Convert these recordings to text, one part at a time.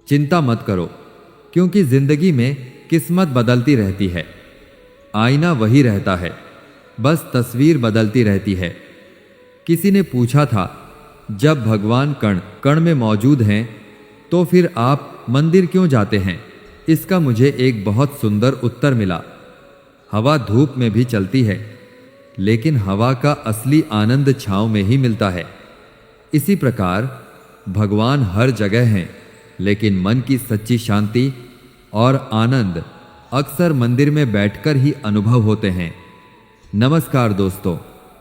चिंता मत करो, क्योंकि जिंदगी में किस्मत बदलती रहती है। आईना वही रहता है, बस तस्वीर बदलती रहती है। किसी ने पूछा था, जब भगवान कण कण में मौजूद हैं तो फिर आप मंदिर क्यों जाते हैं? इसका मुझे एक बहुत सुंदर उत्तर मिला। हवा धूप में भी चलती है, लेकिन हवा का असली आनंद छांव में ही मिलता है। इसी प्रकार भगवान हर जगह हैं, लेकिन मन की सच्ची शांति और आनंद अक्सर मंदिर में बैठकर ही अनुभव होते हैं। नमस्कार दोस्तों,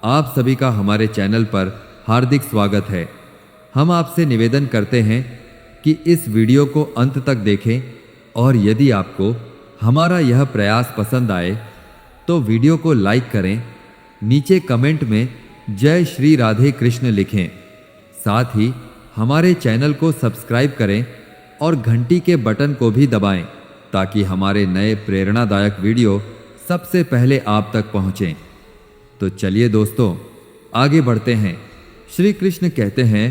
आप सभी का हमारे चैनल पर हार्दिक स्वागत है। हम आपसे निवेदन करते हैं कि इस वीडियो को अंत तक देखें और यदि आपको हमारा यह प्रयास पसंद आए तो वीडियो को लाइक करें, नीचे कमेंट में जय श्री राधे कृष्ण लिखें। साथ ही हमारे चैनल को सब्सक्राइब करें और घंटी के बटन को भी दबाएं, ताकि हमारे नए प्रेरणादायक वीडियो सबसे पहले आप तक पहुंचें। तो चलिए दोस्तों, आगे बढ़ते हैं। श्री कृष्ण कहते हैं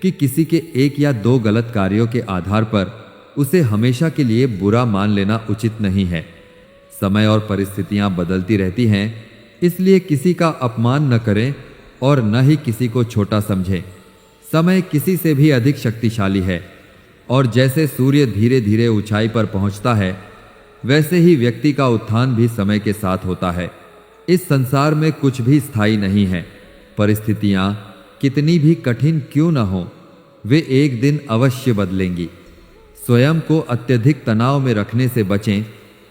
कि किसी के एक या दो गलत कार्यों के आधार पर उसे हमेशा के लिए बुरा मान लेना उचित नहीं है। समय और परिस्थितियां बदलती रहती हैं, इसलिए किसी का अपमान न करें और न ही किसी को छोटा समझें। समय किसी से भी अधिक शक्तिशाली है और जैसे सूर्य धीरे धीरे ऊंचाई पर पहुंचता है, वैसे ही व्यक्ति का उत्थान भी समय के साथ होता है। इस संसार में कुछ भी स्थायी नहीं है। परिस्थितियां कितनी भी कठिन क्यों न हो, वे एक दिन अवश्य बदलेंगी। स्वयं को अत्यधिक तनाव में रखने से बचें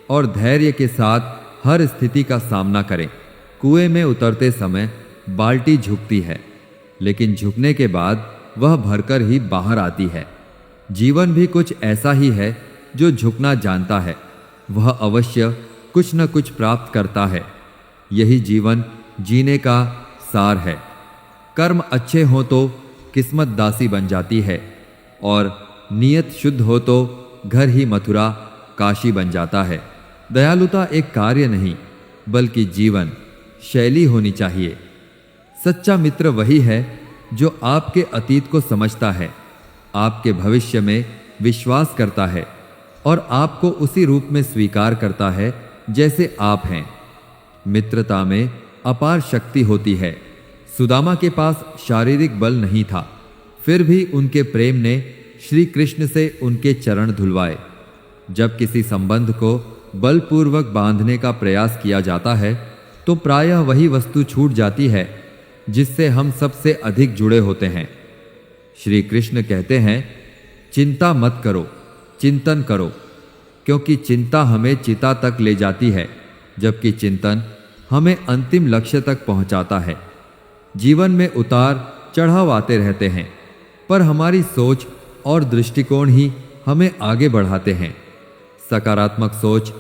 और धैर्य के साथ हर स्थिति का सामना करें। कुएं में उतरते समय बाल्टी झुकती है, लेकिन झुकने के बाद वह भरकर ही बाहर आती है। जीवन भी कुछ ऐसा ही है, जो झुकना जानता है वह अवश्य कुछ न कुछ प्राप्त करता है। यही जीवन जीने का सार है। कर्म अच्छे हो तो किस्मत दासी बन जाती है और नियत शुद्ध हो तो घर ही मथुरा काशी बन जाता है। दयालुता एक कार्य नहीं, बल्कि जीवन शैली होनी चाहिए। सच्चा मित्र वही है जो आपके अतीत को समझता है, आपके भविष्य में विश्वास करता है और आपको उसी रूप में स्वीकार करता है जैसे आप हैं। मित्रता में अपार शक्ति होती है। सुदामा के पास शारीरिक बल नहीं था, फिर भी उनके प्रेम ने श्री कृष्ण से उनके चरण धुलवाए। जब किसी संबंध को बलपूर्वक बांधने का प्रयास किया जाता है तो प्रायः वही वस्तु छूट जाती है जिससे हम सबसे अधिक जुड़े होते हैं। श्री कृष्ण कहते हैं, चिंता मत करो, चिंतन करो, क्योंकि चिंता हमें चिता तक ले जाती है, जबकि चिंतन हमें अंतिम लक्ष्य तक पहुंचाता है। जीवन में उतार चढ़ाव आते रहते हैं, पर हमारी सोच और दृष्टिकोण ही हमें आगे बढ़ाते हैं। सकारात्मक सोच,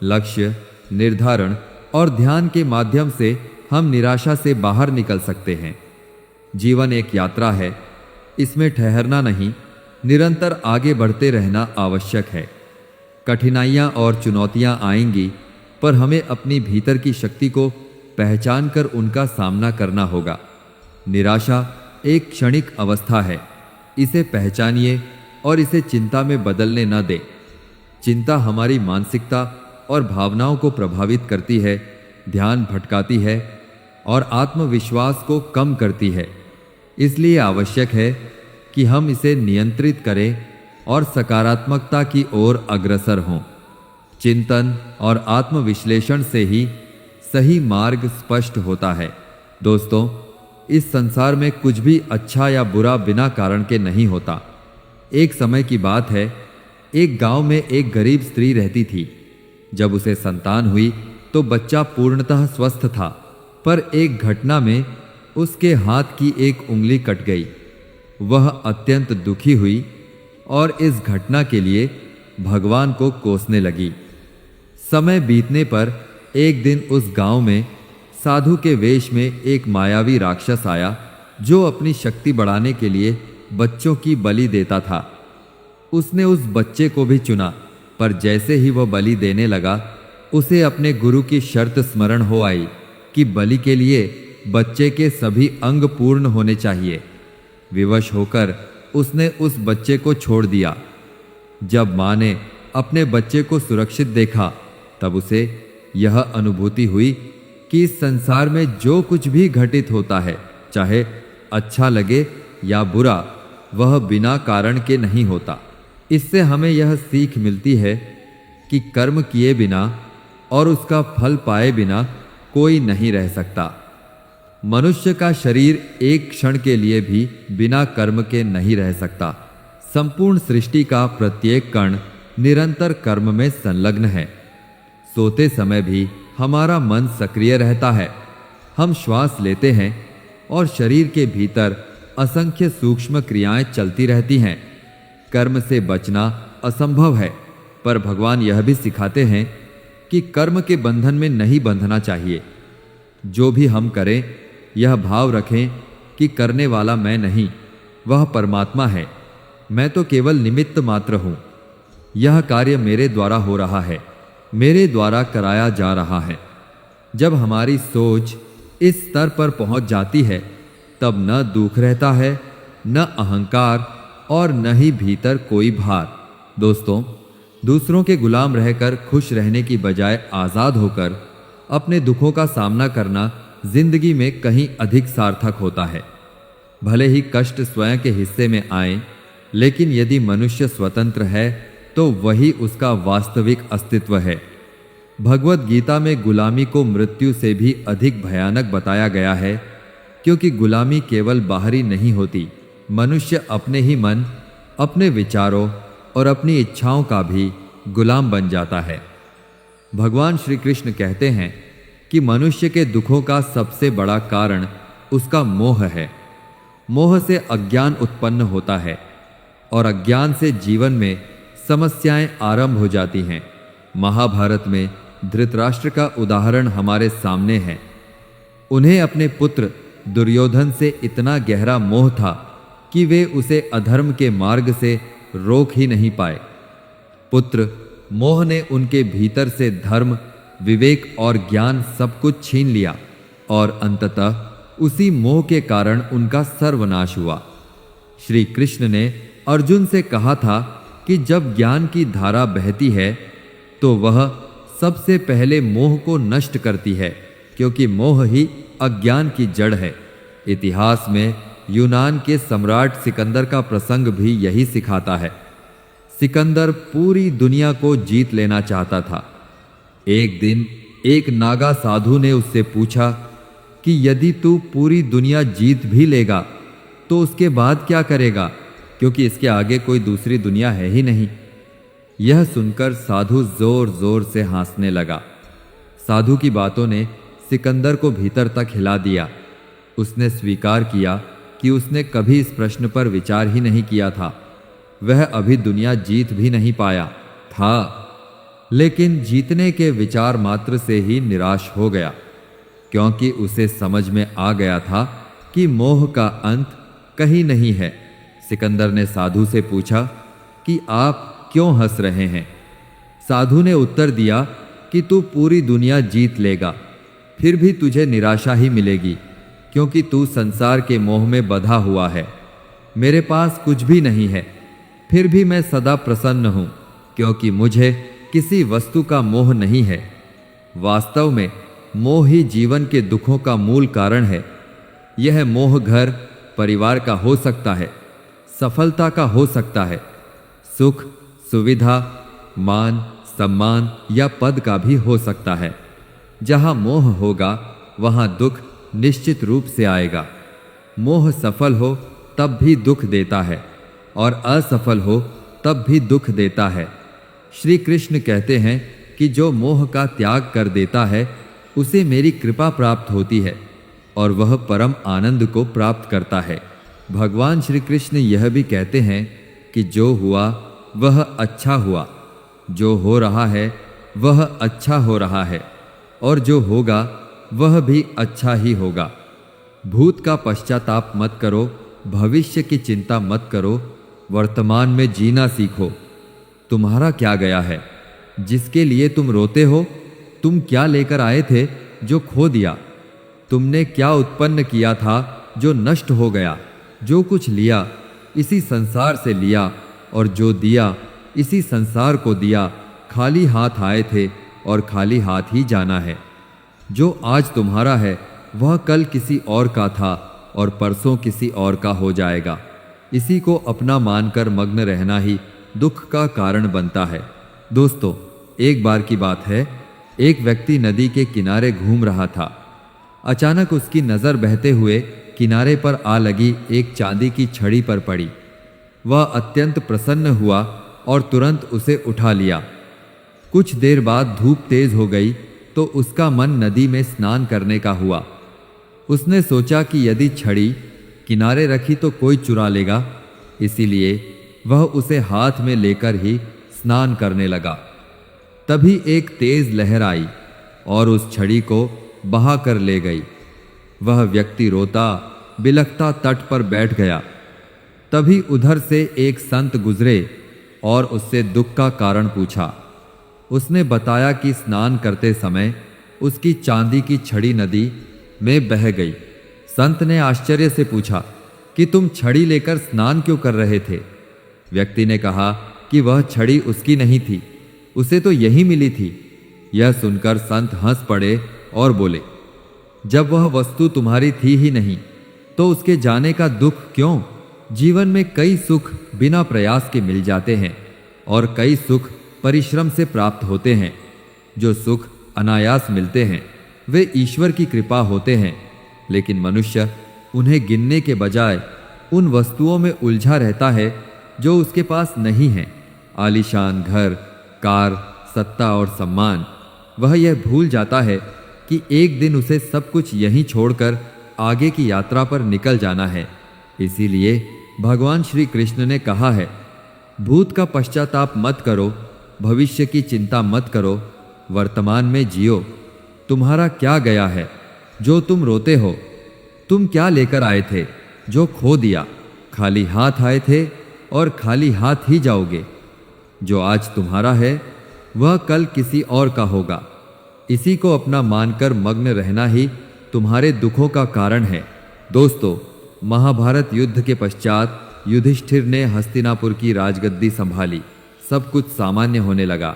लक्ष्य निर्धारण और ध्यान के माध्यम से हम निराशा से बाहर निकल सकते हैं। जीवन एक यात्रा है, इसमें ठहरना नहीं, निरंतर आगे बढ़ते रहना आवश्यक है। कठिनाइयां और चुनौतियां आएंगी, पर हमें अपनी भीतर की शक्ति को पहचान कर उनका सामना करना होगा। निराशा एक क्षणिक अवस्था है, इसे पहचानिए और इसे चिंता में बदलने न दें। चिंता हमारी मानसिकता और भावनाओं को प्रभावित करती है, ध्यान भटकाती है और आत्मविश्वास को कम करती है। इसलिए आवश्यक है कि हम इसे नियंत्रित करें और सकारात्मकता की ओर अग्रसर हों। चिंतन और आत्मविश्लेषण से ही सही मार्ग स्पष्ट होता है। दोस्तों, इस संसार में कुछ भी अच्छा या बुरा बिना कारण के नहीं होता। एक समय की बात है, एक गांव में एक गरीब स्त्री रहती थी। जब उसे संतान हुई तो बच्चा पूर्णतः स्वस्थ था, पर एक घटना में उसके हाथ की एक उंगली कट गई। वह अत्यंत दुखी हुई और इस घटना के लिए भगवान को कोसने लगी। समय बीतने पर एक दिन उस गांव में साधु के वेश में एक मायावी राक्षस आया, जो अपनी शक्ति बढ़ाने के लिए बच्चों की बलि देता था। उसने उस बच्चे को भी चुना, पर जैसे ही वह बलि देने लगा, उसे अपने गुरु की शर्त स्मरण हो आई कि बलि के लिए बच्चे के सभी अंग पूर्ण होने चाहिए। विवश होकर उसने उस बच्चे को छोड़ दिया। जब माँ ने अपने बच्चे को सुरक्षित देखा तब उसे यह अनुभूति हुई कि इस संसार में जो कुछ भी घटित होता है, चाहे अच्छा लगे या बुरा, वह बिना कारण के नहीं होता। इससे हमें यह सीख मिलती है कि कर्म किए बिना और उसका फल पाए बिना कोई नहीं रह सकता। मनुष्य का शरीर एक क्षण के लिए भी बिना कर्म के नहीं रह सकता। संपूर्ण सृष्टि का प्रत्येक कण निरंतर कर्म में संलग्न है। सोते समय भी हमारा मन सक्रिय रहता है। हम श्वास लेते हैं और शरीर के भीतर असंख्य सूक्ष्म क्रियाएं चलती रहती हैं। कर्म से बचना असंभव है, पर भगवान यह भी सिखाते हैं कि कर्म के बंधन में नहीं बंधना चाहिए। जो भी हम करें, यह भाव रखें कि करने वाला मैं नहीं, वह परमात्मा है। मैं तो केवल निमित्त मात्र हूं। यह कार्य मेरे द्वारा हो रहा है, मेरे द्वारा कराया जा रहा है। जब हमारी सोच इस स्तर पर पहुंच जाती है, तब न दुख रहता है, न अहंकार और न ही भीतर कोई भार। दोस्तों, दूसरों के गुलाम रहकर खुश रहने की बजाय आजाद होकर अपने दुखों का सामना करना जिंदगी में कहीं अधिक सार्थक होता है। भले ही कष्ट स्वयं के हिस्से में आए, लेकिन यदि मनुष्य स्वतंत्र है तो वही उसका वास्तविक अस्तित्व है। भगवत गीता में गुलामी को मृत्यु से भी अधिक भयानक बताया गया है, क्योंकि गुलामी केवल बाहरी नहीं होती। मनुष्य अपने ही मन, अपने विचारों और अपनी इच्छाओं का भी गुलाम बन जाता है। भगवान श्री कृष्ण कहते हैं कि मनुष्य के दुखों का सबसे बड़ा कारण उसका मोह है। मोह से अज्ञान उत्पन्न होता है और अज्ञान से जीवन में समस्याएं आरंभ हो जाती हैं। महाभारत में धृतराष्ट्र का उदाहरण हमारे सामने है। उन्हें अपने पुत्र दुर्योधन से इतना गहरा मोह था कि वे उसे अधर्म के मार्ग से रोक ही नहीं पाए। पुत्र मोह ने उनके भीतर से धर्म, विवेक और ज्ञान सब कुछ छीन लिया और अंततः उसी मोह के कारण उनका सर्वनाश हुआ। श्री कृष्ण ने अर्जुन से कहा था कि जब ज्ञान की धारा बहती है तो वह सबसे पहले मोह को नष्ट करती है, क्योंकि मोह ही अज्ञान की जड़ है। इतिहास में यूनान के सम्राट सिकंदर का प्रसंग भी यही सिखाता है। सिकंदर पूरी दुनिया को जीत लेना चाहता था। एक दिन एक नागा साधु ने उससे पूछा कि यदि तू पूरी दुनिया जीत भी लेगा तो उसके बाद क्या करेगा, क्योंकि इसके आगे कोई दूसरी दुनिया है ही नहीं। यह सुनकर साधु जोर जोर से हंसने लगा। साधु की बातों ने सिकंदर को भीतर तक हिला दिया। उसने स्वीकार किया कि उसने कभी इस प्रश्न पर विचार ही नहीं किया था। वह अभी दुनिया जीत भी नहीं पाया था, लेकिन जीतने के विचार मात्र से ही निराश हो गया, क्योंकि उसे समझ में आ गया था कि मोह का अंत कहीं नहीं है। सिकंदर ने साधु से पूछा कि आप क्यों हंस रहे हैं? साधु ने उत्तर दिया कि तू पूरी दुनिया जीत लेगा, फिर भी तुझे निराशा ही मिलेगी, क्योंकि तू संसार के मोह में बंधा हुआ है। मेरे पास कुछ भी नहीं है, फिर भी मैं सदा प्रसन्न हूं, क्योंकि मुझे किसी वस्तु का मोह नहीं है। वास्तव में मोह ही जीवन के दुखों का मूल कारण है। यह मोह घर परिवार का हो सकता है, सफलता का हो सकता है, सुख, सुविधा, मान, सम्मान या पद का भी हो सकता है। जहां मोह होगा वहां दुख निश्चित रूप से आएगा। मोह सफल हो तब भी दुख देता है और असफल हो तब भी दुख देता है। श्री कृष्ण कहते हैं कि जो मोह का त्याग कर देता है उसे मेरी कृपा प्राप्त होती है और वह परम आनंद को प्राप्त करता है। भगवान श्री कृष्ण यह भी कहते हैं कि जो हुआ वह अच्छा हुआ, जो हो रहा है वह अच्छा हो रहा है और जो होगा वह भी अच्छा ही होगा। भूत का पश्चाताप मत करो, भविष्य की चिंता मत करो, वर्तमान में जीना सीखो। तुम्हारा क्या गया है जिसके लिए तुम रोते हो? तुम क्या लेकर आए थे जो खो दिया? तुमने क्या उत्पन्न किया था जो नष्ट हो गया? जो कुछ लिया इसी संसार से लिया और जो दिया इसी संसार को दिया, खाली हाथ आए थे और खाली हाथ ही जाना है। जो आज तुम्हारा है वह कल किसी और का था और परसों किसी और का हो जाएगा। इसी को अपना मानकर मग्न रहना ही दुख का कारण बनता है। दोस्तों, एक बार की बात है, एक व्यक्ति नदी के किनारे घूम रहा था। अचानक उसकी नज़र बहते हुए किनारे पर आ लगी एक चांदी की छड़ी पर पड़ी। वह अत्यंत प्रसन्न हुआ और तुरंत उसे उठा लिया। कुछ देर बाद धूप तेज हो गई तो उसका मन नदी में स्नान करने का हुआ। उसने सोचा कि यदि छड़ी किनारे रखी तो कोई चुरा लेगा, इसीलिए वह उसे हाथ में लेकर ही स्नान करने लगा। तभी एक तेज लहर आई और उस छड़ी को बहा कर ले गई। वह व्यक्ति रोता बिलखता तट पर बैठ गया। तभी उधर से एक संत गुजरे और उससे दुख का कारण पूछा। उसने बताया कि स्नान करते समय उसकी चांदी की छड़ी नदी में बह गई। संत ने आश्चर्य से पूछा कि तुम छड़ी लेकर स्नान क्यों कर रहे थे? व्यक्ति ने कहा कि वह छड़ी उसकी नहीं थी, उसे तो यही मिली थी। यह सुनकर संत हंस पड़े और बोले, जब वह वस्तु तुम्हारी थी ही नहीं तो उसके जाने का दुख क्यों? जीवन में कई सुख बिना प्रयास के मिल जाते हैं और कई सुख परिश्रम से प्राप्त होते हैं। जो सुख अनायास मिलते हैं वे ईश्वर की कृपा होते हैं, लेकिन मनुष्य उन्हें गिनने के बजाय उन वस्तुओं में उलझा रहता है जो उसके पास नहीं है। आलीशान घर, कार, सत्ता और सम्मान। वह यह भूल जाता है कि एक दिन उसे सब कुछ यहीं छोड़कर आगे की यात्रा पर निकल जाना है। इसीलिए भगवान श्री कृष्ण ने कहा है, भूत का पश्चाताप मत करो, भविष्य की चिंता मत करो, वर्तमान में जियो। तुम्हारा क्या गया है जो तुम रोते हो? तुम क्या लेकर आए थे जो खो दिया? खाली हाथ आए थे और खाली हाथ ही जाओगे। जो आज तुम्हारा है वह कल किसी और का होगा। इसी को अपना मानकर मग्न रहना ही तुम्हारे दुखों का कारण है। दोस्तों, महाभारत युद्ध के पश्चात युधिष्ठिर ने हस्तिनापुर की राजगद्दी संभाली। सब कुछ सामान्य होने लगा,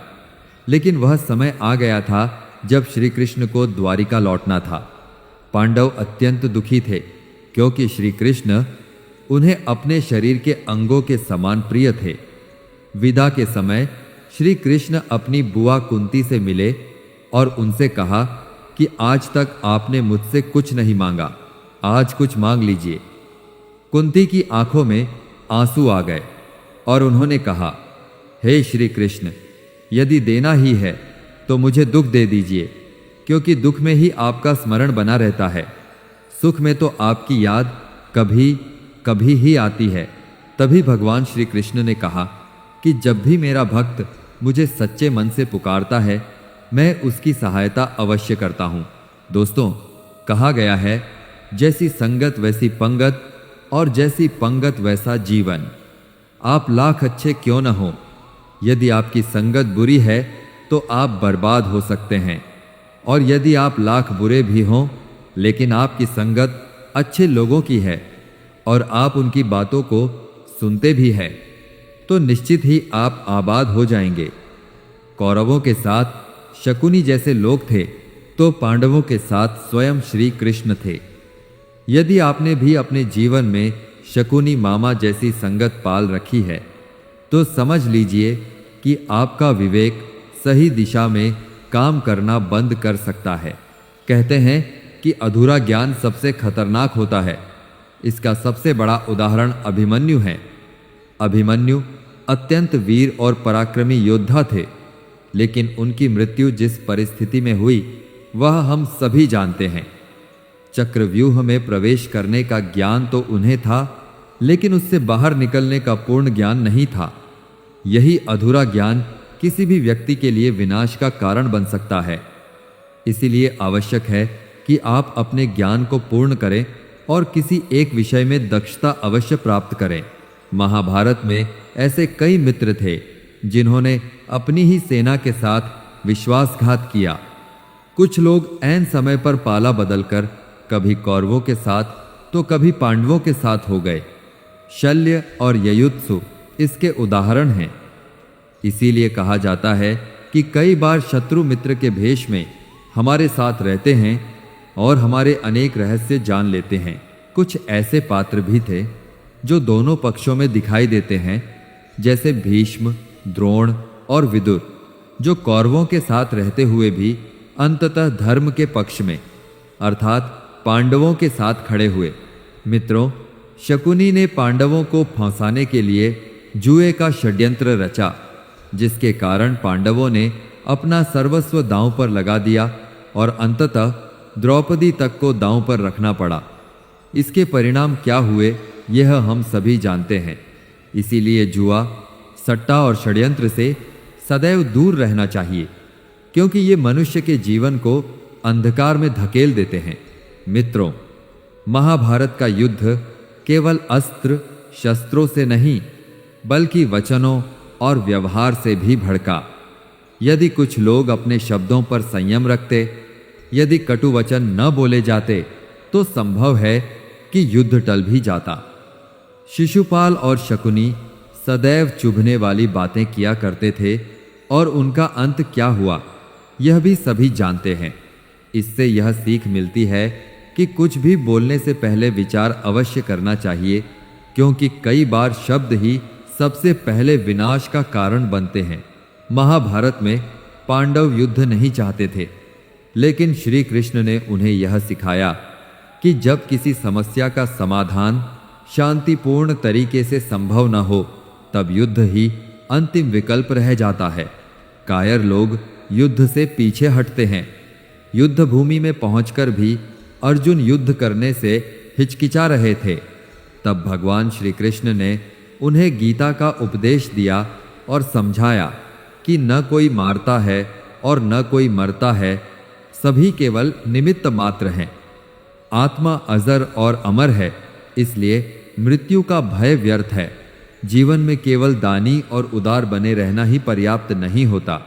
लेकिन वह समय आ गया था जब श्री कृष्ण को द्वारिका लौटना था। पांडव अत्यंत दुखी थे क्योंकि श्री कृष्ण उन्हें अपने शरीर के अंगों के समान प्रिय थे। विदा के समय श्री कृष्ण अपनी बुआ कुंती से मिले और उनसे कहा कि आज तक आपने मुझसे कुछ नहीं मांगा, आज कुछ मांग लीजिए। कुंती की आंखों में आंसू आ गए और उन्होंने कहा, हे श्री कृष्ण, यदि देना ही है तो मुझे दुख दे दीजिए, क्योंकि दुख में ही आपका स्मरण बना रहता है। सुख में तो आपकी याद कभी कभी ही आती है। तभी भगवान श्री कृष्ण ने कहा कि जब भी मेरा भक्त मुझे सच्चे मन से पुकारता है मैं उसकी सहायता अवश्य करता हूँ। दोस्तों, कहा गया है, जैसी संगत वैसी पंगत और जैसी पंगत वैसा जीवन। आप लाख अच्छे क्यों न हो, यदि आपकी संगत बुरी है तो आप बर्बाद हो सकते हैं, और यदि आप लाख बुरे भी हों लेकिन आपकी संगत अच्छे लोगों की है और आप उनकी बातों को सुनते भी हैं तो निश्चित ही आप आबाद हो जाएंगे। कौरवों के साथ शकुनी जैसे लोग थे तो पांडवों के साथ स्वयं श्री कृष्ण थे। यदि आपने भी अपने जीवन में शकुनी मामा जैसी संगत पाल रखी है तो समझ लीजिए कि आपका विवेक सही दिशा में काम करना बंद कर सकता है। कहते हैं कि अधूरा ज्ञान सबसे खतरनाक होता है। इसका सबसे बड़ा उदाहरण अभिमन्यु है। अभिमन्यु अत्यंत वीर और पराक्रमी योद्धा थे, लेकिन उनकी मृत्यु जिस परिस्थिति में हुई वह हम सभी जानते हैं। चक्रव्यूह में प्रवेश करने का ज्ञान तो उन्हें था, लेकिन उससे बाहर निकलने का पूर्ण ज्ञान नहीं था। यही अधूरा ज्ञान किसी भी व्यक्ति के लिए विनाश का कारण बन सकता है। इसीलिए आवश्यक है कि आप अपने ज्ञान को पूर्ण करें और किसी एक विषय में दक्षता अवश्य प्राप्त करें। महाभारत में ऐसे कई मित्र थे जिन्होंने अपनी ही सेना के साथ विश्वासघात किया। कुछ लोग ऐन समय पर पाला बदलकर कभी कौरवों के साथ तो कभी पांडवों के साथ हो गए। शल्य और ययुत्सु इसके उदाहरण हैं। इसीलिए कहा जाता है कि कई बार शत्रु मित्र के भेष में हमारे साथ रहते हैं और हमारे अनेक रहस्य जान लेते हैं। कुछ ऐसे पात्र भी थे जो दोनों पक्षों में दिखाई देते हैं, जैसे भीष्म, द्रोण और विदुर, जो कौरवों के साथ रहते हुए भी अंततः धर्म के पक्ष में अर्थात पांडवों के साथ खड़े हुए। मित्रों, शकुनी ने पांडवों को फंसाने के लिए जुए का षड्यंत्र रचा, जिसके कारण पांडवों ने अपना सर्वस्व दांव पर लगा दिया और अंततः द्रौपदी तक को दांव पर रखना पड़ा। इसके परिणाम क्या हुए यह हम सभी जानते हैं। इसीलिए जुआ, सट्टा और षड्यंत्र से सदैव दूर रहना चाहिए, क्योंकि ये मनुष्य के जीवन को अंधकार में धकेल देते हैं। मित्रों, महाभारत का युद्ध केवल अस्त्र शस्त्रों से नहीं बल्कि वचनों और व्यवहार से भी भड़का। यदि कुछ लोग अपने शब्दों पर संयम रखते, यदि कटु वचन न बोले जाते, तो संभव है कि युद्ध टल भी जाता। शिशुपाल और शकुनी सदैव चुभने वाली बातें किया करते थे और उनका अंत क्या हुआ यह भी सभी जानते हैं। इससे यह सीख मिलती है कि कुछ भी बोलने से पहले विचार अवश्य करना चाहिए, क्योंकि कई बार शब्द ही सबसे पहले विनाश का कारण बनते हैं। महाभारत में पांडव युद्ध नहीं चाहते थे, लेकिन श्री कृष्ण ने उन्हें यह सिखाया कि जब किसी समस्या का समाधान शांतिपूर्ण तरीके से संभव न हो, तब युद्ध ही अंतिम विकल्प रह जाता है। कायर लोग युद्ध से पीछे हटते हैं। युद्ध भूमि में पहुंचकर भी अर्जुन युद्ध करने से हिचकिचा रहे थे। तब भगवान श्री कृष्ण ने उन्हें गीता का उपदेश दिया और समझाया कि न कोई मारता है और न कोई मरता है, सभी केवल निमित्त मात्र हैं। आत्मा अजर और अमर है, इसलिए मृत्यु का भय व्यर्थ है। जीवन में केवल दानी और उदार बने रहना ही पर्याप्त नहीं होता।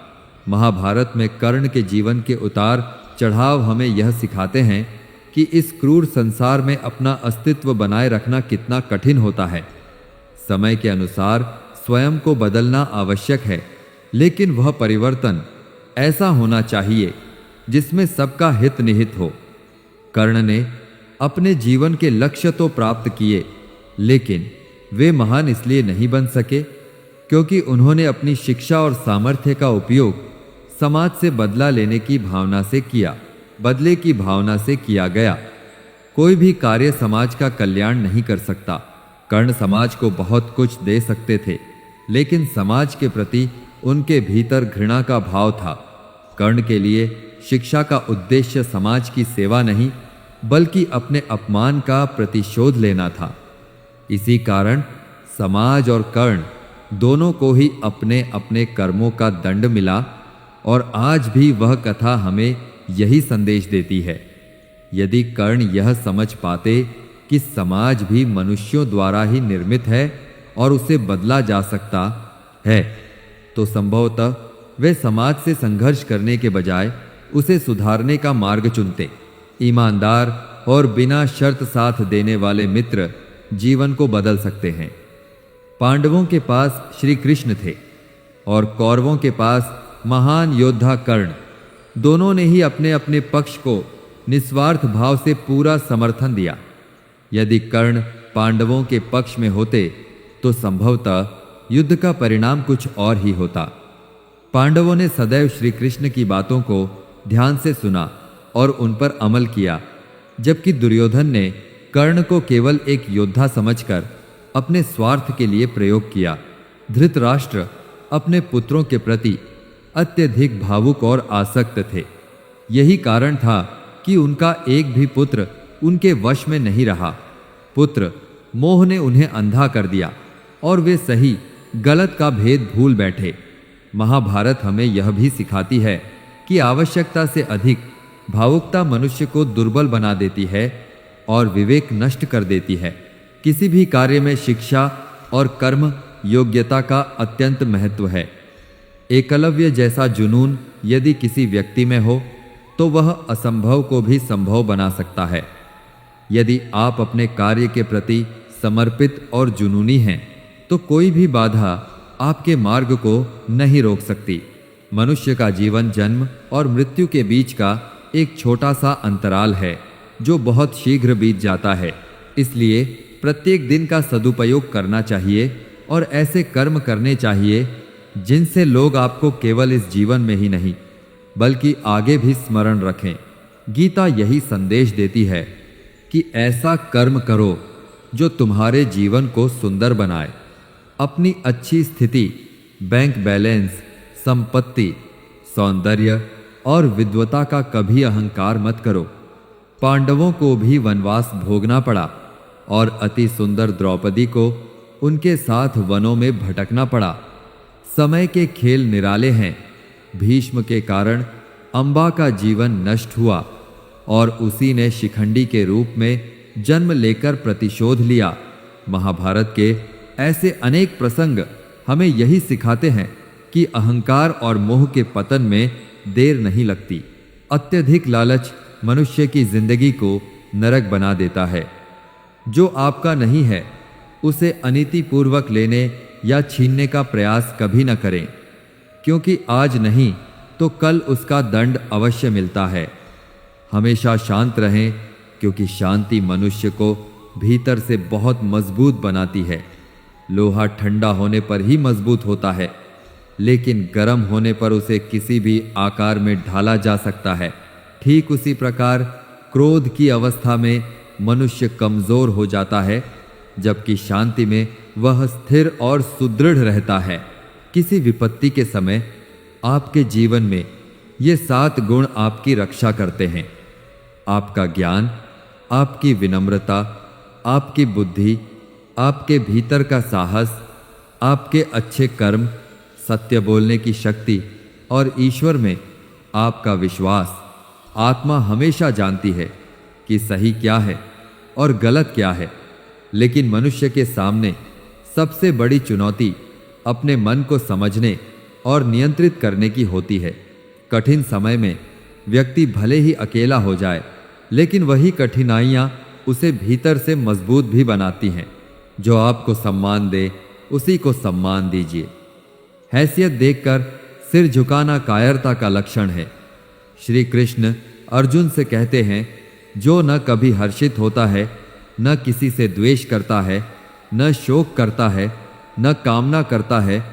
महाभारत में कर्ण के जीवन के उतार चढ़ाव हमें यह सिखाते हैं कि इस क्रूर संसार में अपना अस्तित्व बनाए रखना कितना कठिन होता है। समय के अनुसार स्वयं को बदलना आवश्यक है, लेकिन वह परिवर्तन ऐसा होना चाहिए जिसमें सबका हित निहित हो। कर्ण ने अपने जीवन के लक्ष्य तो प्राप्त किए, लेकिन वे महान इसलिए नहीं बन सके क्योंकि उन्होंने अपनी शिक्षा और सामर्थ्य का उपयोग समाज से बदला लेने की भावना से किया। बदले की भावना से किया गया कोई भी कार्य समाज का कल्याण नहीं कर सकता। कर्ण समाज को बहुत कुछ दे सकते थे, लेकिन समाज के प्रति उनके भीतर घृणा का भाव था। कर्ण के लिए शिक्षा का उद्देश्य समाज की सेवा नहीं बल्कि अपने अपमान का प्रतिशोध लेना था। इसी कारण समाज और कर्ण दोनों को ही अपने अपने कर्मों का दंड मिला, और आज भी वह कथा हमें यही संदेश देती है। यदि कर्ण यह समझ पाते कि समाज भी मनुष्यों द्वारा ही निर्मित है और उसे बदला जा सकता है, तो संभवतः वे समाज से संघर्ष करने के बजाय उसे सुधारने का मार्ग चुनते। ईमानदार और बिना शर्त साथ देने वाले मित्र जीवन को बदल सकते हैं। पांडवों के पास श्री कृष्ण थे और कौरवों के पास महान योद्धा कर्ण। दोनों ने ही अपने अपने पक्ष को निस्वार्थ भाव से पूरा समर्थन दिया। यदि कर्ण पांडवों के पक्ष में होते तो संभवतः युद्ध का परिणाम कुछ और ही होता। पांडवों ने सदैव श्री कृष्ण की बातों को ध्यान से सुना और उन पर अमल किया, जबकि दुर्योधन ने कर्ण को केवल एक योद्धा समझकर अपने स्वार्थ के लिए प्रयोग किया। धृतराष्ट्र अपने पुत्रों के प्रति अत्यधिक भावुक और आसक्त थे। यही कारण था कि उनका एक भी पुत्र उनके वश में नहीं रहा। पुत्र मोह ने उन्हें अंधा कर दिया और वे सही गलत का भेद भूल बैठे। महाभारत हमें यह भी सिखाती है कि आवश्यकता से अधिक भावुकता मनुष्य को दुर्बल बना देती है और विवेक नष्ट कर देती है। किसी भी कार्य में शिक्षा और कर्म योग्यता का अत्यंत महत्व है। एकलव्य जैसा जुनून यदि किसी व्यक्ति में हो तो वह असंभव को भी संभव बना सकता है। यदि आप अपने कार्य के प्रति समर्पित और जुनूनी हैं तो कोई भी बाधा आपके मार्ग को नहीं रोक सकती। मनुष्य का जीवन जन्म और मृत्यु के बीच का एक छोटा सा अंतराल है जो बहुत शीघ्र बीत जाता है। इसलिए प्रत्येक दिन का सदुपयोग करना चाहिए और ऐसे कर्म करने चाहिए जिनसे लोग आपको केवल इस जीवन में ही नहीं बल्कि आगे भी स्मरण रखें। गीता यही संदेश देती है कि ऐसा कर्म करो जो तुम्हारे जीवन को सुंदर बनाए। अपनी अच्छी स्थिति, बैंक बैलेंस, संपत्ति, सौंदर्य और विद्वता का कभी अहंकार मत करो। पांडवों को भी वनवास भोगना पड़ा और अति सुंदर द्रौपदी को उनके साथ वनों में भटकना पड़ा। समय के खेल निराले हैं। भीष्म के कारण अंबा का जीवन नष्ट हुआ और उसी ने शिखंडी के रूप में जन्म लेकर प्रतिशोध लिया। महाभारत के ऐसे अनेक प्रसंग हमें यही सिखाते हैं कि अहंकार और मोह के पतन में देर नहीं लगती। अत्यधिक लालच मनुष्य की जिंदगी को नरक बना देता है। जो आपका नहीं है उसे अनीतिपूर्वक लेने या छीनने का प्रयास कभी न करें, क्योंकि आज नहीं तो कल उसका दंड अवश्य मिलता है। हमेशा शांत रहें, क्योंकि शांति मनुष्य को भीतर से बहुत मजबूत बनाती है। लोहा ठंडा होने पर ही मजबूत होता है, लेकिन गर्म होने पर उसे किसी भी आकार में ढाला जा सकता है। ठीक उसी प्रकार क्रोध की अवस्था में मनुष्य कमजोर हो जाता है, जबकि शांति में वह स्थिर और सुदृढ़ रहता है। किसी विपत्ति के समय आपके जीवन में ये 7 गुण आपकी रक्षा करते हैं। आपका ज्ञान, आपकी विनम्रता, आपकी बुद्धि, आपके भीतर का साहस, आपके अच्छे कर्म, सत्य बोलने की शक्ति और ईश्वर में आपका विश्वास। आत्मा हमेशा जानती है कि सही क्या है और गलत क्या है, लेकिन मनुष्य के सामने सबसे बड़ी चुनौती अपने मन को समझने और नियंत्रित करने की होती है। कठिन समय में व्यक्ति भले ही अकेला हो जाए, लेकिन वही कठिनाइयाँ उसे भीतर से मजबूत भी बनाती हैं। जो आपको सम्मान दे उसी को सम्मान दीजिए। हैसियत देखकर सिर झुकाना कायरता का लक्षण है। श्री कृष्ण अर्जुन से कहते हैं, जो न कभी हर्षित होता है, न किसी से द्वेष करता है, न शोक करता है, न कामना करता है,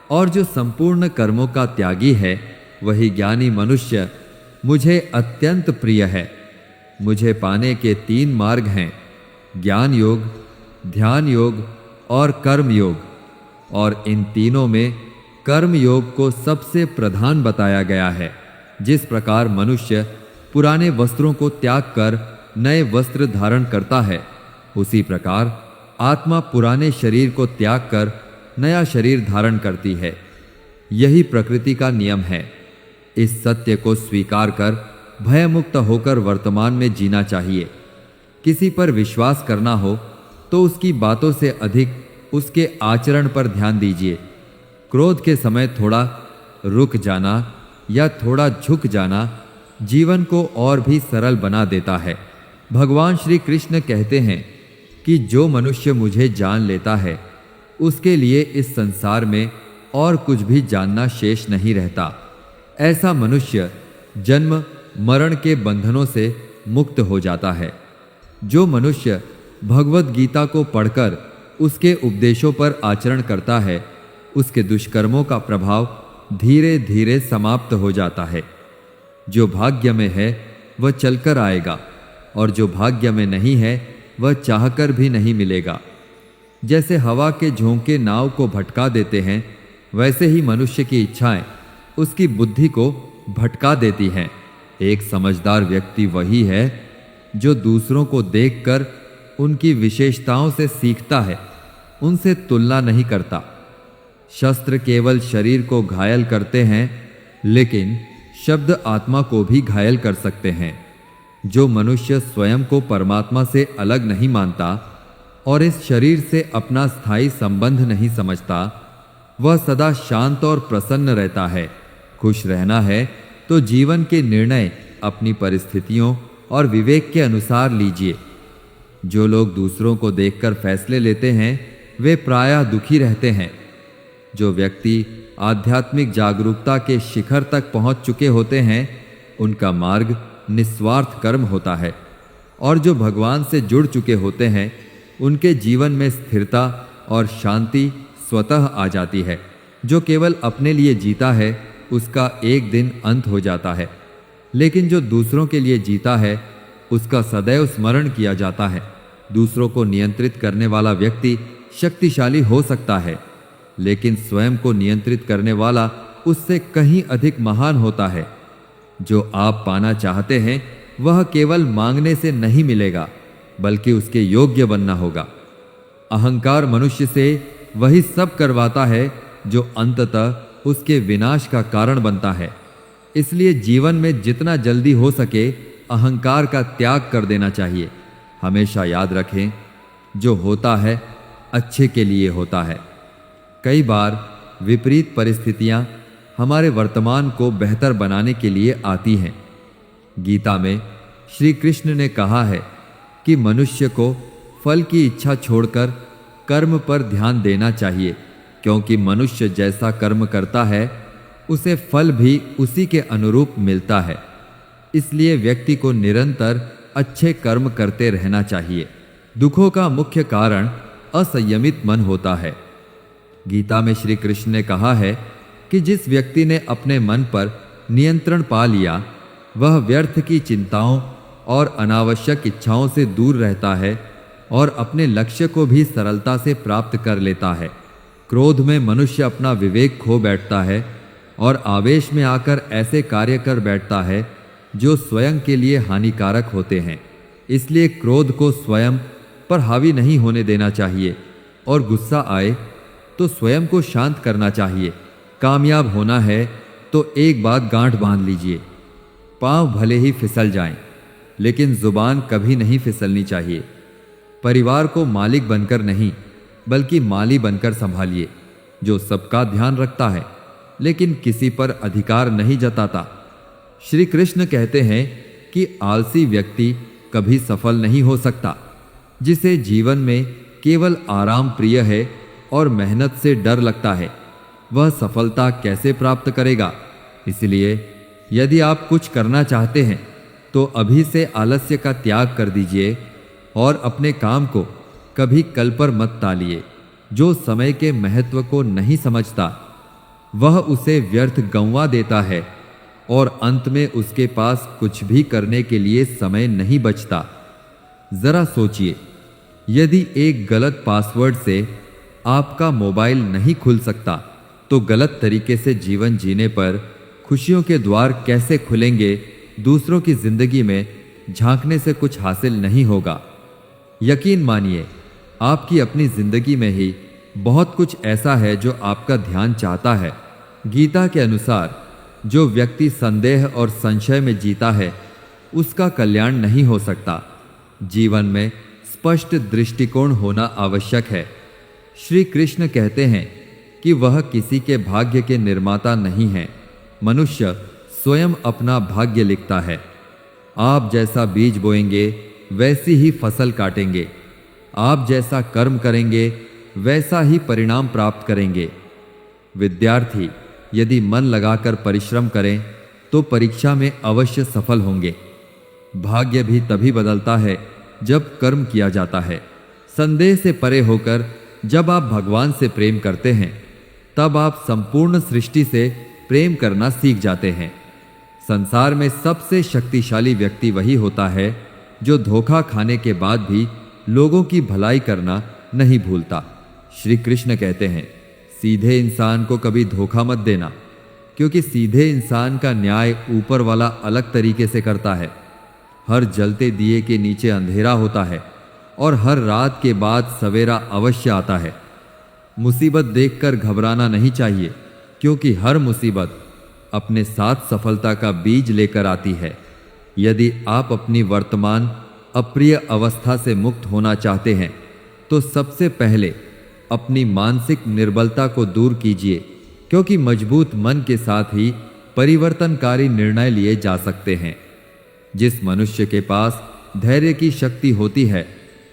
और जो संपूर्ण कर्मों का त्यागी है, वही ज्ञानी मनुष्य मुझे अत्यंत प्रिय है। मुझे पाने के 3 मार्ग हैं, ज्ञान योग, ध्यान योग और कर्म योग, और इन तीनों में कर्म योग को सबसे प्रधान बताया गया है। जिस प्रकार मनुष्य पुराने वस्त्रों को त्याग कर नए वस्त्र धारण करता है, उसी प्रकार आत्मा पुराने शरीर को त्याग कर नया शरीर धारण करती है। यही प्रकृति का नियम है। इस सत्य को स्वीकार कर भयमुक्त होकर वर्तमान में जीना चाहिए। किसी पर विश्वास करना हो तो उसकी बातों से अधिक उसके आचरण पर ध्यान दीजिए। क्रोध के समय थोड़ा रुक जाना या थोड़ा झुक जाना जीवन को और भी सरल बना देता है। भगवान श्री कृष्ण कहते हैं कि जो मनुष्य मुझे जान लेता है, उसके लिए इस संसार में और कुछ भी जानना शेष नहीं रहता। ऐसा मनुष्य जन्म मरण के बंधनों से मुक्त हो जाता है। जो मनुष्य भगवत गीता को पढ़कर उसके उपदेशों पर आचरण करता है, उसके दुष्कर्मों का प्रभाव धीरे धीरे समाप्त हो जाता है। जो भाग्य में है वह चलकर आएगा, और जो भाग्य में नहीं है वह चाहकर भी नहीं मिलेगा। जैसे हवा के झोंके नाव को भटका देते हैं, वैसे ही मनुष्य की इच्छाएं उसकी बुद्धि को भटका देती हैं। एक समझदार व्यक्ति वही है जो दूसरों को देखकर उनकी विशेषताओं से सीखता है, उनसे तुलना नहीं करता। शस्त्र केवल शरीर को घायल करते हैं, लेकिन शब्द आत्मा को भी घायल कर सकते हैं। जो मनुष्य स्वयं को परमात्मा से अलग नहीं मानता और इस शरीर से अपना स्थायी संबंध नहीं समझता, वह सदा शांत और प्रसन्न रहता है। खुश रहना है तो जीवन के निर्णय अपनी परिस्थितियों और विवेक के अनुसार लीजिए। जो लोग दूसरों को देखकर फैसले लेते हैं, वे प्रायः दुखी रहते हैं। जो व्यक्ति आध्यात्मिक जागरूकता के शिखर तक पहुंच चुके होते हैं, उनका मार्ग निस्वार्थ कर्म होता है, और जो भगवान से जुड़ चुके होते हैं उनके जीवन में स्थिरता और शांति स्वतः आ जाती है। जो केवल अपने लिए जीता है उसका एक दिन अंत हो जाता है, लेकिन जो दूसरों के लिए जीता है उसका सदैव स्मरण किया जाता है। दूसरों को नियंत्रित करने वाला व्यक्ति शक्तिशाली हो सकता है, लेकिन स्वयं को नियंत्रित करने वाला उससे कहीं अधिक महान होता है। जो आप पाना चाहते हैं वह केवल मांगने से नहीं मिलेगा, बल्कि उसके योग्य बनना होगा। अहंकार मनुष्य से वही सब करवाता है जो अंततः उसके विनाश का कारण बनता है। इसलिए जीवन में जितना जल्दी हो सके अहंकार का त्याग कर देना चाहिए। हमेशा याद रखें, जो होता है अच्छे के लिए होता है। कई बार विपरीत परिस्थितियां हमारे वर्तमान को बेहतर बनाने के लिए आती हैं। गीता में श्री कृष्ण ने कहा है कि मनुष्य को फल की इच्छा छोड़कर कर्म पर ध्यान देना चाहिए, क्योंकि मनुष्य जैसा कर्म करता है उसे फल भी उसी के अनुरूप मिलता है। इसलिए व्यक्ति को निरंतर अच्छे कर्म करते रहना चाहिए। दुखों का मुख्य कारण असंयमित मन होता है। गीता में श्री कृष्ण ने कहा है कि जिस व्यक्ति ने अपने मन पर नियंत्रण पा लिया वह व्यर्थ की चिंताओं और अनावश्यक इच्छाओं से दूर रहता है और अपने लक्ष्य को भी सरलता से प्राप्त कर लेता है। क्रोध में मनुष्य अपना विवेक खो बैठता है और आवेश में आकर ऐसे कार्य कर बैठता है जो स्वयं के लिए हानिकारक होते हैं। इसलिए क्रोध को स्वयं पर हावी नहीं होने देना चाहिए और गुस्सा आए तो स्वयं को शांत करना चाहिए। कामयाब होना है तो एक बात गांठ बांध लीजिए, पांव भले ही फिसल जाएं, लेकिन जुबान कभी नहीं फिसलनी चाहिए। परिवार को मालिक बनकर नहीं बल्कि माली बनकर संभालिए, जो सबका ध्यान रखता है लेकिन किसी पर अधिकार नहीं जताता। श्री कृष्ण कहते हैं कि आलसी व्यक्ति कभी सफल नहीं हो सकता। जिसे जीवन में केवल आराम प्रिय है और मेहनत से डर लगता है, वह सफलता कैसे प्राप्त करेगा? इसलिए यदि आप कुछ करना चाहते हैं तो अभी से आलस्य का त्याग कर दीजिए और अपने काम को कभी कल पर मत टालिए। जो समय के महत्व को नहीं समझता वह उसे व्यर्थ गंवा देता है और अंत में उसके पास कुछ भी करने के लिए समय नहीं बचता। जरा सोचिए, यदि एक गलत पासवर्ड से आपका मोबाइल नहीं खुल सकता तो गलत तरीके से जीवन जीने पर खुशियों के द्वार कैसे खुलेंगे? दूसरों की जिंदगी में झांकने से कुछ हासिल नहीं होगा। यकीन मानिए, आपकी अपनी जिंदगी में ही बहुत कुछ ऐसा है जो आपका ध्यान चाहता है। गीता के अनुसार जो व्यक्ति संदेह और संशय में जीता है उसका कल्याण नहीं हो सकता। जीवन में स्पष्ट दृष्टिकोण होना आवश्यक है। श्री कृष्ण कहते हैं कि वह किसी के भाग्य के निर्माता नहीं है, मनुष्य स्वयं अपना भाग्य लिखता है। आप जैसा बीज बोएंगे वैसी ही फसल काटेंगे। आप जैसा कर्म करेंगे वैसा ही परिणाम प्राप्त करेंगे। विद्यार्थी यदि मन लगाकर परिश्रम करें तो परीक्षा में अवश्य सफल होंगे। भाग्य भी तभी बदलता है जब कर्म किया जाता है। संदेह से परे होकर जब आप भगवान से प्रेम करते हैं तब आप संपूर्ण सृष्टि से प्रेम करना सीख जाते हैं। संसार में सबसे शक्तिशाली व्यक्ति वही होता है जो धोखा खाने के बाद भी लोगों की भलाई करना नहीं भूलता। श्री कृष्ण कहते हैं, सीधे इंसान को कभी धोखा मत देना, क्योंकि सीधे इंसान का न्याय ऊपर वाला अलग तरीके से करता है। हर जलते दिए के नीचे अंधेरा होता है और हर रात के बाद सवेरा अवश्य आता है। मुसीबत देखकर घबराना नहीं चाहिए, क्योंकि हर मुसीबत अपने साथ सफलता का बीज लेकर आती है। यदि आप अपनी वर्तमान अप्रिय अवस्था से मुक्त होना चाहते हैं तो सबसे पहले अपनी मानसिक निर्बलता को दूर कीजिए, क्योंकि मजबूत मन के साथ ही परिवर्तनकारी निर्णय लिए जा सकते हैं। जिस मनुष्य के पास धैर्य की शक्ति होती है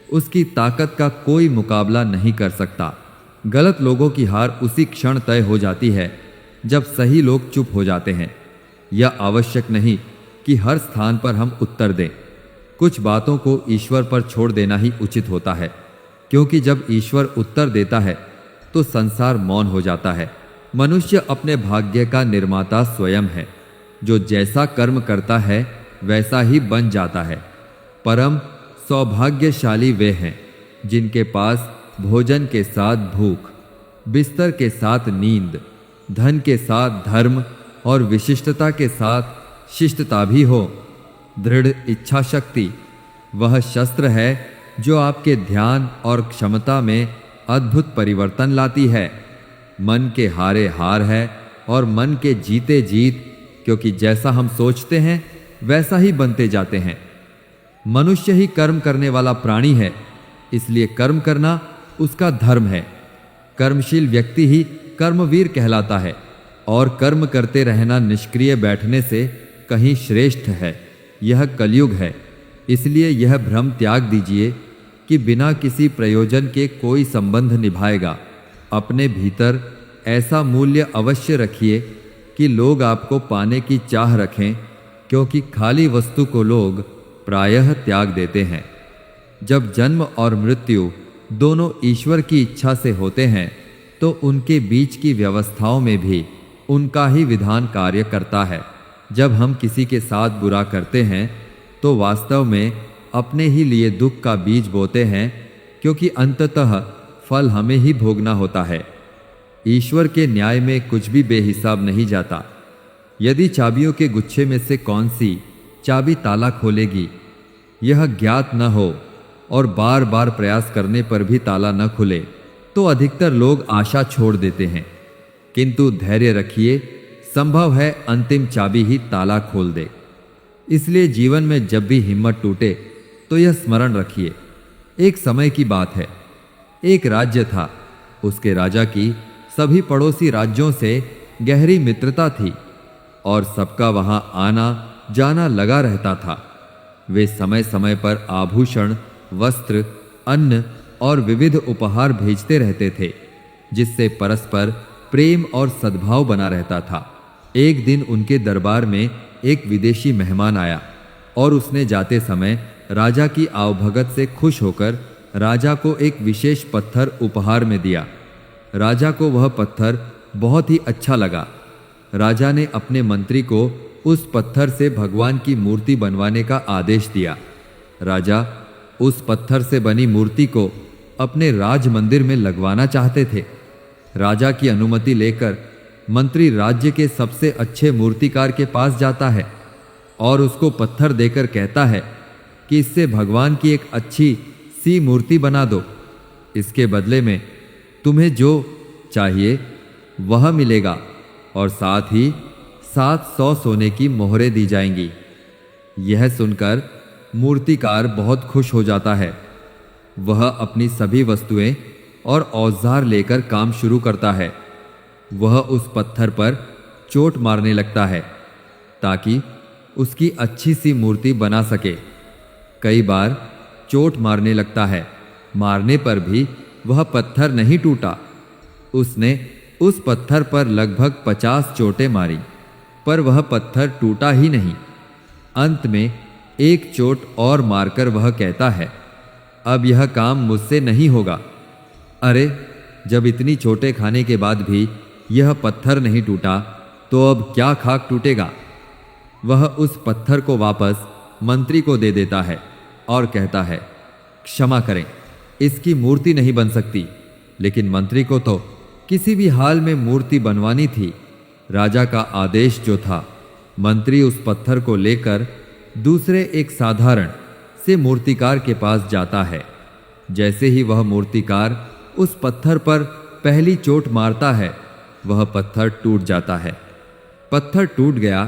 उसकी ताकत का कोई मुकाबला नहीं कर सकता। गलत लोगों की हार उसी क्षण तय हो जाती है जब सही लोग चुप हो जाते हैं। यह आवश्यक नहीं कि हर स्थान पर हम उत्तर दें। कुछ बातों को ईश्वर पर छोड़ देना ही उचित होता है, क्योंकि जब ईश्वर उत्तर देता है तो संसार मौन हो जाता है। मनुष्य अपने भाग्य का निर्माता स्वयं है। जो जैसा कर्म करता है वैसा ही बन जाता है। परम सौभाग्यशाली वे हैं जिनके पास भोजन के साथ भूख, बिस्तर के साथ नींद, धन के साथ धर्म और विशिष्टता के साथ शिष्टता भी हो। दृढ़ इच्छा शक्ति वह शस्त्र है जो आपके ध्यान और क्षमता में अद्भुत परिवर्तन लाती है। मन के हारे हार है और मन के जीते जीत, क्योंकि जैसा हम सोचते हैं वैसा ही बनते जाते हैं। मनुष्य ही कर्म करने वाला प्राणी है, इसलिए कर्म करना उसका धर्म है। कर्मशील व्यक्ति ही कर्मवीर कहलाता है और कर्म करते रहना निष्क्रिय बैठने से कहीं श्रेष्ठ है। यह कलयुग है, इसलिए यह भ्रम त्याग दीजिए कि बिना किसी प्रयोजन के कोई संबंध निभाएगा। अपने भीतर ऐसा मूल्य अवश्य रखिए कि लोग आपको पाने की चाह रखें, क्योंकि खाली वस्तु को लोग प्रायः त्याग देते हैं। जब जन्म और मृत्यु दोनों ईश्वर की इच्छा से होते हैं तो उनके बीच की व्यवस्थाओं में भी उनका ही विधान कार्य करता है। जब हम किसी के साथ बुरा करते हैं तो वास्तव में अपने ही लिए दुख का बीज बोते हैं, क्योंकि अंततः फल हमें ही भोगना होता है। ईश्वर के न्याय में कुछ भी बेहिसाब नहीं जाता। यदि चाबियों के गुच्छे में से कौन सी चाबी ताला खोलेगी यह ज्ञात न हो और बार बार प्रयास करने पर भी ताला न खुले तो अधिकतर लोग आशा छोड़ देते हैं। किंतु धैर्य रखिए, संभव है अंतिम चाबी ही ताला खोल दे। इसलिए जीवन में जब भी हिम्मत टूटे तो यह स्मरण रखिए। एक समय की बात है, एक राज्य था। उसके राजा की सभी पड़ोसी राज्यों से गहरी मित्रता थी और सबका वहां आना जाना लगा रहता था। वे समय समय पर आभूषण, वस्त्र, अन्न और विविध उपहार भेजते रहते थे, जिससे परस्पर प्रेम और सद्भाव बना रहता था। एक दिन उनके दरबार में एक विदेशी मेहमान आया और उसने जाते समय राजा की आवभगत से खुश होकर राजा को एक विशेष पत्थर उपहार में दिया। राजा को वह पत्थर बहुत ही अच्छा लगा। राजा ने अपने मंत्री को उस पत्थर से भगवान की मूर्ति बनवाने का आदेश दिया। राजा उस पत्थर से बनी मूर्ति को अपने राज मंदिर में लगवाना चाहते थे। राजा की अनुमति लेकर मंत्री राज्य के सबसे अच्छे मूर्तिकार के पास जाता है और उसको पत्थर देकर कहता है कि इससे भगवान की एक अच्छी सी मूर्ति बना दो। इसके बदले में तुम्हें जो चाहिए वह मिलेगा और साथ ही 700 सोने की मोहरें दी जाएंगी। यह सुनकर मूर्तिकार बहुत खुश हो जाता है। वह अपनी सभी वस्तुएं और औजार लेकर काम शुरू करता है। वह उस पत्थर पर चोट मारने लगता है ताकि उसकी अच्छी सी मूर्ति बना सके। कई बार चोट मारने लगता है, मारने पर भी वह पत्थर नहीं टूटा। उसने उस पत्थर पर लगभग 50 चोटें मारी, पर वह पत्थर टूटा ही नहीं। अंत में एक चोट और मारकर वह कहता है, अब यह काम मुझसे नहीं होगा। अरे, जब इतनी चोटें खाने के बाद भी यह पत्थर नहीं टूटा तो अब क्या खाक टूटेगा। वह उस पत्थर को वापस मंत्री को दे देता है और कहता है, क्षमा करें, इसकी मूर्ति नहीं बन सकती। लेकिन मंत्री को तो किसी भी हाल में मूर्ति बनवानी थी। राजा का आदेश जो था। मंत्री उस पत्थर को लेकर दूसरे एक साधारण से मूर्तिकार के पास जाता है। जैसे ही वह मूर्तिकार उस पत्थर पर पहली चोट मारता है, वह पत्थर टूट जाता है। पत्थर टूट गया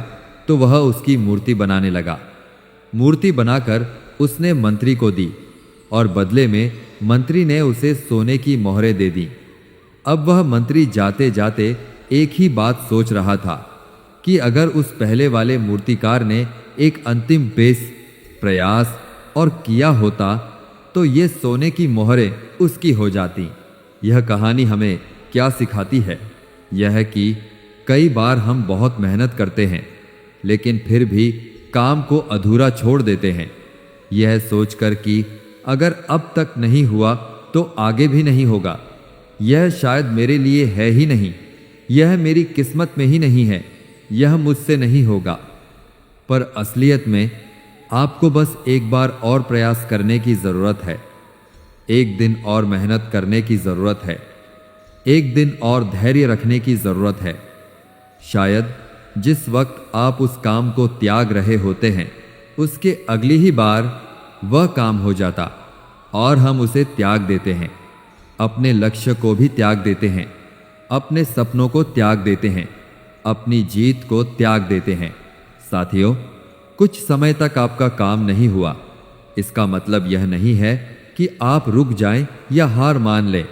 तो वह उसकी मूर्ति बनाने लगा। मूर्ति बनाकर उसने मंत्री को दी और बदले में मंत्री ने उसे सोने की मोहरें दे दी। अब वह मंत्री जाते जाते एक ही बात सोच रहा था कि अगर उस पहले वाले मूर्तिकार ने एक अंतिम प्रयास और किया होता तो ये सोने की मोहरें उसकी हो जाती। यह कहानी हमें क्या सिखाती है? यह कि कई बार हम बहुत मेहनत करते हैं लेकिन फिर भी काम को अधूरा छोड़ देते हैं, यह सोचकर कि अगर अब तक नहीं हुआ तो आगे भी नहीं होगा, यह शायद मेरे लिए है ही नहीं, यह मेरी किस्मत में ही नहीं है, यह मुझसे नहीं होगा। पर असलियत में आपको बस एक बार और प्रयास करने की ज़रूरत है, एक दिन और मेहनत करने की ज़रूरत है, एक दिन और धैर्य रखने की ज़रूरत है। शायद जिस वक्त आप उस काम को त्याग रहे होते हैं उसके अगली ही बार वह काम हो जाता और हम उसे त्याग देते हैं, अपने लक्ष्य को भी त्याग देते हैं, अपने सपनों को त्याग देते हैं, अपनी जीत को त्याग देते हैं। साथियों, कुछ समय तक आपका काम नहीं हुआ, इसका मतलब यह नहीं है कि आप रुक जाएं या हार मान लें,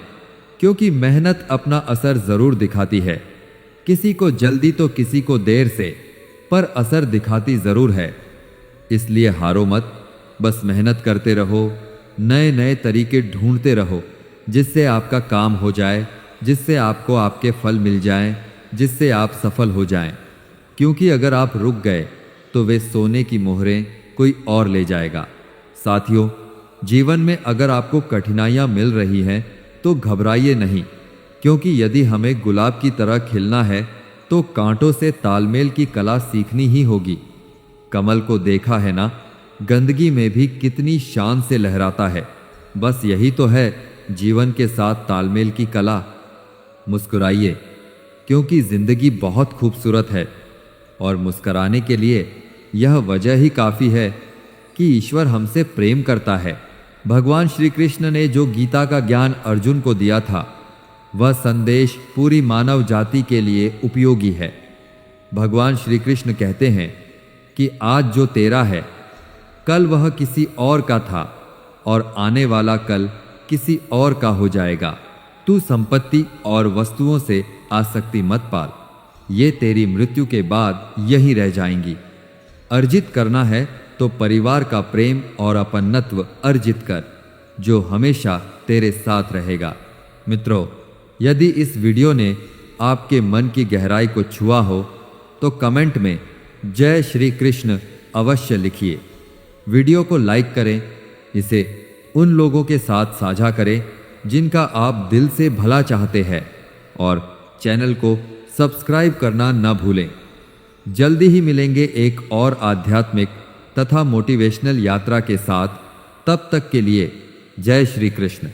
क्योंकि मेहनत अपना असर जरूर दिखाती है। किसी को जल्दी तो किसी को देर से, पर असर दिखाती जरूर है। इसलिए हारो मत, बस मेहनत करते रहो, नए नए तरीके ढूंढते रहो जिससे आपका काम हो जाए, जिससे आपको आपके फल मिल जाएं, जिससे आप सफल हो जाएं। क्योंकि अगर आप रुक गए तो वे सोने की मोहरें कोई और ले जाएगा। साथियों, जीवन में अगर आपको कठिनाइयां मिल रही हैं तो घबराइए नहीं, क्योंकि यदि हमें गुलाब की तरह खिलना है तो कांटों से तालमेल की कला सीखनी ही होगी। कमल को देखा है ना, गंदगी में भी कितनी शान से लहराता है। बस यही तो है जीवन के साथ तालमेल की कला। मुस्कुराइए, क्योंकि जिंदगी बहुत खूबसूरत है और मुस्कुराने के लिए यह वजह ही काफ़ी है कि ईश्वर हमसे प्रेम करता है। भगवान श्री कृष्ण ने जो गीता का ज्ञान अर्जुन को दिया था, वह संदेश पूरी मानव जाति के लिए उपयोगी है। भगवान श्री कृष्ण कहते हैं कि आज जो तेरा है कल वह किसी और का था और आने वाला कल किसी और का हो जाएगा। तू संपत्ति और वस्तुओं से आसक्ति मत पाल, ये तेरी मृत्यु के बाद यही रह जाएंगी। अर्जित करना है तो परिवार का प्रेम और अपनत्व अर्जित कर, जो हमेशा तेरे साथ रहेगा। मित्रों, यदि इस वीडियो ने आपके मन की गहराई को छुआ हो तो कमेंट में जय श्री कृष्ण अवश्य लिखिए। वीडियो को लाइक करें, इसे उन लोगों के साथ साझा करें जिनका आप दिल से भला चाहते हैं और चैनल को सब्सक्राइब करना न भूलें। जल्दी ही मिलेंगे एक और आध्यात्मिक तथा मोटिवेशनल यात्रा के साथ। तब तक के लिए जय श्री कृष्ण।